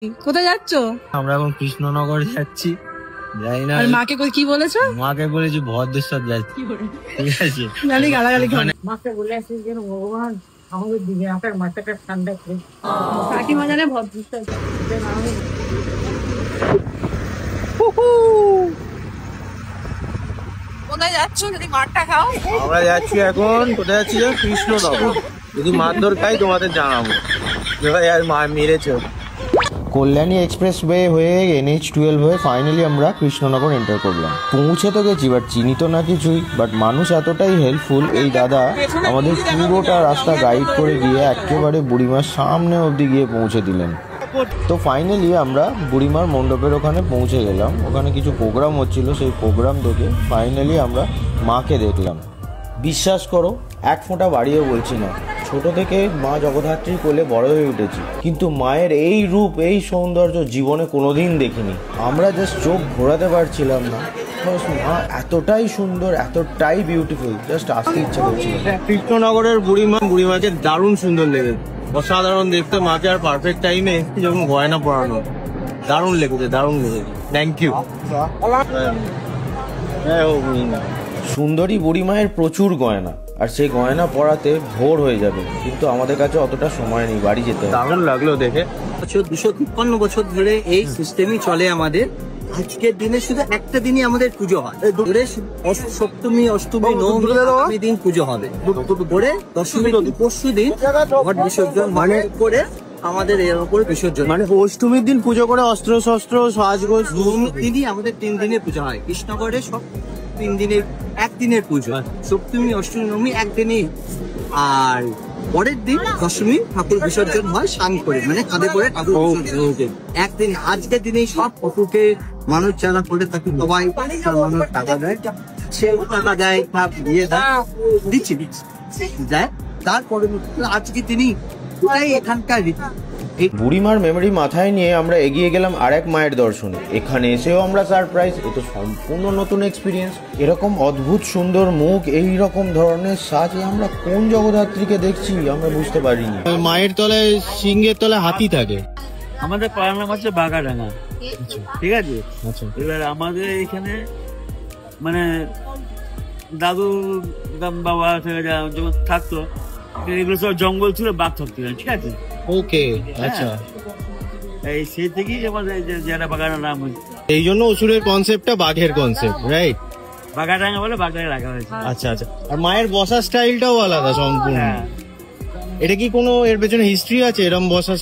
কোথায় যাচ্ছ? আমরা এখন কৃষ্ণনগর যাচ্ছি। যাই না, মাকে কি বলেছো? মাকে বলেছি ভদ্রেশ্বর যাচ্ছি। ঠিক আছে, গালি গালাগালি মাকে বলে আসিস যেন ভগবান আমাদের দিকে আপনার মাথাটা ঠান্ডা করে কাকিমা জানে ভদ্রেশ্বর। কোথায় যাচ্ছ? যদি মারটা খাও। আমরা যাচ্ছি এখন কোথায় যাচ্ছি? কৃষ্ণনগর। যদি মারধর খাই তোমাদের জানাবো আর মা মেরেছে। কল্যাণী এক্সপ্রেসওয়ে হয়ে NH-12 হয়ে ফাইনালি আমরা কৃষ্ণনগর এন্টার করলাম। পৌঁছে তো গেছি, বাট চিনি তো না কিছুই। বাট মানুষ এতটাই হেল্পফুল, এই দাদা আমাদের পুরোটা রাস্তা গাইড করে গিয়ে একেবারে বুড়িমার সামনে অবধি গিয়ে পৌঁছে দিলেন। তো ফাইনালি আমরা বুড়িমার মণ্ডপের ওখানে পৌঁছে গেলাম। ওখানে কিছু প্রোগ্রাম হচ্ছিল, সেই প্রোগ্রাম দেখে ফাইনালি আমরা মাকে দেখলাম। বিশ্বাস করো, এক ফোঁটা বাড়িয়ে বলছি না, ছোট থেকে মা জগদ্ধাত্রীর কোলে বড় হয়ে উঠেছি, কিন্তু মায়ের এই রূপ, এই সৌন্দর্য জীবনে কোনোদিন দেখিনি। আমরা জাস্ট চোখ ঘোরাতে পারছিলাম না। মা এতটাই সুন্দর, এতটাই বিউটিফুল, জাস্ট আসতে ইচ্ছা করছিল। কৃষ্ণনগরের বুড়িমাকে দারুণ সুন্দর লেগেছে, অসাধারণ দেখতে। মাকে আর পারফেক্ট টাইমে যখন গয়না পরানো, দারুণ লেগেছে, দারুণ লেগেছে। Thank you. সুন্দরী বুড়িমায়ের প্রচুর গয়না, আর সেই গয়না পরাতে ভোর হয়ে যাবে, কিন্তু আমাদের কাছে অতটা সময় নেই, বাড়ি যেতে হবে। দারুণ লাগলো দেখে। 253 বছর ধরে এই সিস্টেমই চলে আমাদের। আজকের দিনে শুধু একটা দিনই আমাদের পুজো হয়, সপ্তমী, অষ্টমী, নবমী দিন পুজো হবে। করে দশমী পরশু দিন ঘট বিসর্জন মানে করে আমাদের এর উপরে বিসর্জন, মানে অষ্টমীর দিন পুজো করে অস্ত্র শস্ত্র সাজগোজ দিনই আমাদের 3 দিনের পুজো হয় কৃষ্ণগড়ে। সব 3 দিনের, একদিনের পুজো। সপ্তমী, অষ্টমী, নবমী একদিনই। আর পরের দিন দশমী ঠাকুর বিসর্জন হয় স্নান করে, মানে কাঁধে করে ঠাকুর বিসর্জন একদিন। আজকের দিনে সব ঠাকুরকে মানুষ যারা করে থাকে সবাই মানুষ টাকা দেয়, সেও টাকা দেয়, দিয়ে দিচ্ছি দেয়। তারপরে আজকে তিনি এখানকার বুড়িমার মেমরি মাথায় নিয়ে আমরা এগিয়ে গেলাম আরেক মায়ের দর্শনে। এখানে এসেও আমরা সারপ্রাইজ, এ তো সম্পূর্ণ নতুন এক্সপিরিয়েন্স। এরকম অদ্ভুত সুন্দর মুখ, এই রকম ধরনের সাজে আমরা কোন জগদ্ধাত্রীকে দেখছি আমরা বুঝতে পারিনি। মায়ের তলায়, সিংহের তলায় হাতি থাকে। আমাদের পাড়ার নাম হচ্ছে বাগাডাঙ্গা, ঠিক আছে? আচ্ছা, এবার আমাদের এখানে মানে দাদু বাবা থেকে যখন থাকতো, এগুলো সব জঙ্গল ছিল, বাঘ থাকতো, ঠিক আছে? ওকে, আচ্ছা। এই সেই থেকেই আমাদের যারা বাগানের নাম হয়েছে। এই জন্য অসুরের কনসেপ্টটা বাঘের কনসেপ্ট, রাইট? বাগাডাঙ্গা বলে বাগাডাঙ্গা রাখা হয়েছে। আচ্ছা আচ্ছা। আর মায়ের বসার স্টাইলটাও আলাদা সম্পূর্ণ। এটা কি কোনো এর পেছনে হিস্ট্রি আছে এরকম বসার?